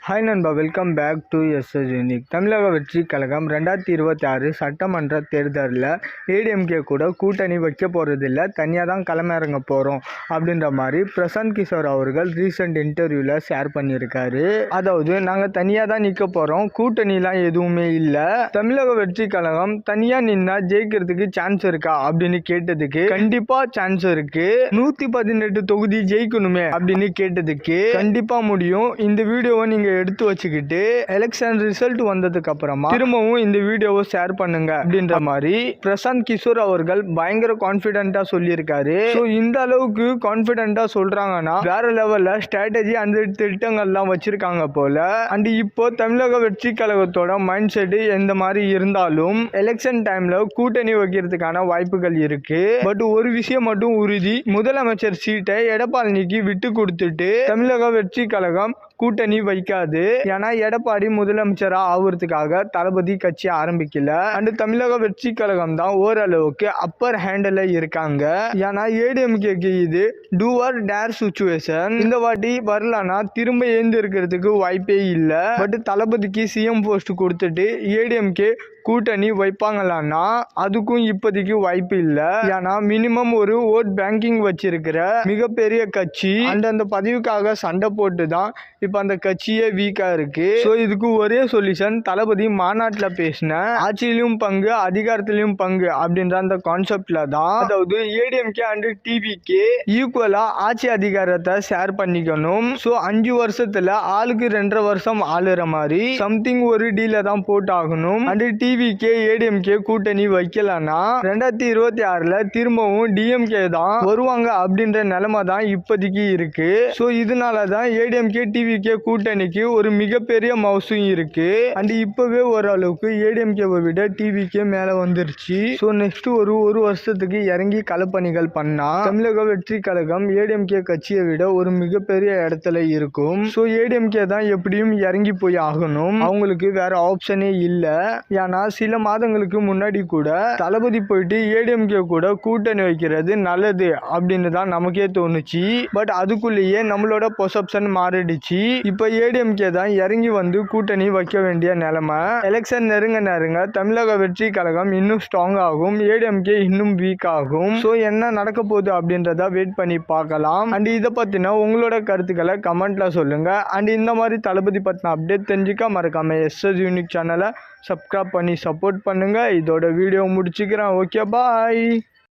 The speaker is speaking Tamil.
ஹாய் நண்பா, welcome back to SS unique. Tamizhaga Vetri கழகம் 2026 சட்டமன்ற தேர்தலில் ஏடிஎம்கே கூட கூட்டணி வைக்க போகிறதில்ல, தனியாக தான் களமிறங்க போகிறோம் அப்படின்ற மாதிரி பிரசாந்த் கிஷோர் அவர்கள் ரீசெண்ட் இன்டர்வியூவில் ஷேர் பண்ணியிருக்காரு. அதாவது நாங்கள் தனியாக தான் நிற்க போகிறோம், கூட்டணிலாம் எதுவுமே இல்லை. தமிழக வெற்றி கழகம் தனியாக நின்னா ஜெயிக்கிறதுக்கு சான்ஸ் இருக்கா அப்படின்னு கேட்டதுக்கு கண்டிப்பாக சான்ஸ் இருக்கு. 118 தொகுதி ஜெயிக்கணுமே அப்படின்னு கேட்டதுக்கு கண்டிப்பாக முடியும். இந்த வீடியோவை நீங்கள் எடுத்து வச்சுக்கிட்டு எலெக்ஷன் ரிசல்ட் வந்ததுக்கு அப்புறமா திரும்பவும் இந்த வீடியோவை ஷேர் பண்ணுங்க அப்படின்ற மாதிரி பிரசாந்த் கிஷோர் அவர்கள் பயங்கர கான்பிடென்ட்டா சொல்லியிருக்காரு. இந்த அளவுக்கு கான்பிடென்ட்டா சொல்றாங்கன்னா வேற லெவல்ல ஸ்ட்ராட்டஜி அந்த திட்டங்கள்லாம் வச்சிருக்காங்க போல. அண்ட் இப்போ தமிழக வெற்றி கழகத்தோட மைண்ட் செட் எந்த மாதிரி இருந்தாலும் எலெக்ஷன் டைம்ல கூட்டணி வைக்கிறதுக்கான வாய்ப்புகள் இருக்கு. பட் ஒரு விஷயம் மட்டும் உறுதி, முதலமைச்சர் சீட்டை எடப்பாடிக்கு விட்டு கொடுத்துட்டு தமிழக வெற்றி கழகம் கூட்டணி வைக்காது. ஏன்னா எடப்பாடி முதலமைச்சரா ஆகுறதுக்காக தளபதி கட்சி ஆரம்பிக்கல. அண்ட் தமிழக வெற்றி கழகம் தான் ஓரளவுக்கு அப்பர் ஹேண்டில் இருக்காங்க. ஏன்னா ஏடிஎம்கேக்கு இது டூ ஆர் டேர் சிச்சுவேஷன். இந்த வாட்டி வரலன்னா திரும்ப எழுந்து இருக்கிறதுக்கு வாய்ப்பே இல்லை. பட் தளபதிக்கு சிஎம் போஸ்ட் கொடுத்துட்டு ஏடிஎம்கே கூட்டணி வைப்பாங்களான்னா அதுக்கும் இப்போதைக்கு வாய்ப்பு இல்லை. ஏன்னா மினிமம் ஒரு ஓட் பேங்கிங் வச்சிருக்கிற மிகப்பெரிய கட்சி அந்த பதவிக்காக சண்டை போட்டு தான் இப்ப அந்த கட்சியே வீக்கா இருக்கு. ஸோ இதுக்கு ஒரே சொல்யூஷன், தளபதி மாநாட்டில் பேசின ஆட்சியிலும் பங்கு அதிகாரத்திலும் பங்கு அப்படின்ற அந்த கான்செப்ட்ல தான், அதாவது ஏடிஎம்கே அண்ட் டிவிகே ஈக்குவலா ஆட்சி அதிகாரத்தை ஷேர் பண்ணிக்கணும். ஸோ 5 வருஷத்துல ஆளுக்கு 2.5 வருஷம் ஆளுற மாதிரி சம்திங் ஒரு டீல தான் போட்டு ஆகணும். அண்ட் டிவிகே ஏடிஎம்கே கூட்டணி வைக்கலன்னா 2026ல திரும்பவும் டிஎம்கே தான் வருவாங்க அப்படின்ற நிலைமை தான் இப்போதைக்கு இருக்கு. ஸோ இதனால தான் ஏடிஎம்கே டிவிகே கூட்டணிக்கு ஒரு மிகப்பெரிய மவுசும் இருக்கு. அண்ட் இப்பவே ஓரளவுக்கு ஏடிஎம்கேவை விட டிவிகே மேல வந்துருச்சு. ஸோ நெக்ஸ்ட் ஒரு வருஷத்துக்கு இறங்கி களப்பணிகள் பண்ணா தமிழக வெற்றி கழகம் ஏடிஎம்கே கட்சியை விட ஒரு மிகப்பெரிய இடத்துல இருக்கும். ஸோ ஏடிஎம்கே தான் எப்படியும் இறங்கி போய் ஆகணும், அவங்களுக்கு வேற ஆப்ஷனே இல்லை. ஏன்னா சில மாதங்களுக்கு முன்னாடி கூட தளபதி போயிட்டு ஏடிஎம்கே கூட கூட்டணி வைக்கிறது நல்லது அப்படின்னு தான் நமக்கே தோணுச்சு. பட் அதுக்குள்ளேயே நம்மளோட பெர்செப்ஷன் மாறிடுச்சு. இப்ப ஏடிஎம்கே தான் இறங்கி வந்து கூட்டணி வைக்க வேண்டிய நிலைமை. எலெக்ஷன் நெருங்க தமிழக வெற்றி கழகம் இன்னும் ஸ்ட்ராங் ஆகும், ஏடிஎம்கே இன்னும் வீக் ஆகும். ஸோ என்ன நடக்க போகுது அப்படின்றத வெயிட் பண்ணி பார்க்கலாம். அண்ட் இதை பத்தின உங்களோட கருத்துக்களை கமெண்ட்ல சொல்லுங்க. அண்ட் இந்த மாதிரி தளபதி பத்தின அப்டேட் தெரிஞ்சுக்க மறக்காம எஸ்எஸ் யூனிக் சேனலை சப்ஸ்கிரைப் பண்ணி சப்போர்ட் பண்ணுங்க. இதோட வீடியோ முடிச்சுக்கிறேன். ஓகே, பாய்.